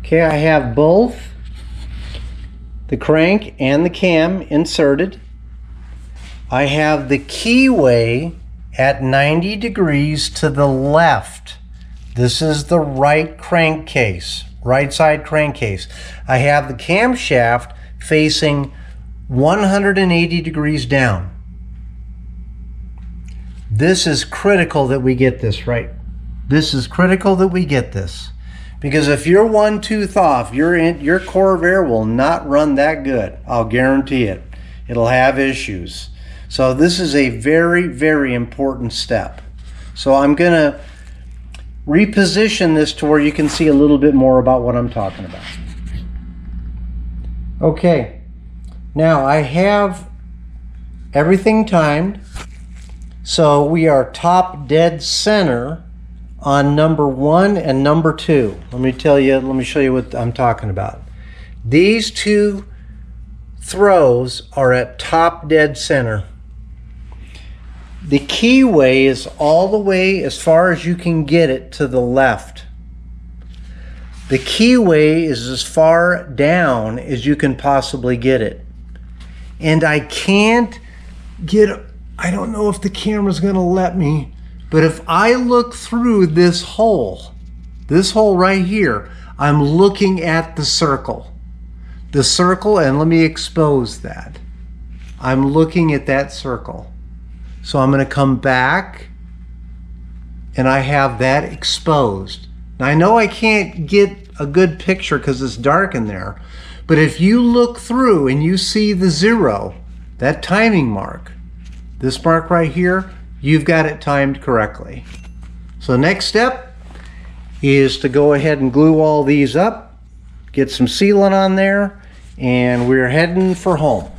Okay, I have both the crank and the cam inserted. I have the keyway at 90 degrees to the left. This is the right crankcase, right side crankcase. I have the camshaft facing 180 degrees down. This is critical that we get this right. This is critical that we get this. Because if you're one tooth off, your Corvair will not run that good. I'll guarantee it. It'll have issues. So this is a very, very important step. So I'm going to reposition this to where you can see a little bit more about what I'm talking about. Okay, now I have everything timed. So we are top dead center on number 1 and number 2. Let me show you what I'm talking about. These two throws are at top dead center. The keyway is all the way as far as you can get it to the left. The keyway is as far down as you can possibly get it. And I can't get, I don't know if the camera's gonna let me, but if I look through this hole right here, I'm looking at the circle. The circle, and let me expose that. I'm looking at that circle. So I'm going to come back and I have that exposed. Now I know I can't get a good picture because it's dark in there, but if you look through and you see the 0, that timing mark, this mark right here, you've got it timed correctly. So next step is to go ahead and glue all these up, get some sealant on there, and we're heading for home.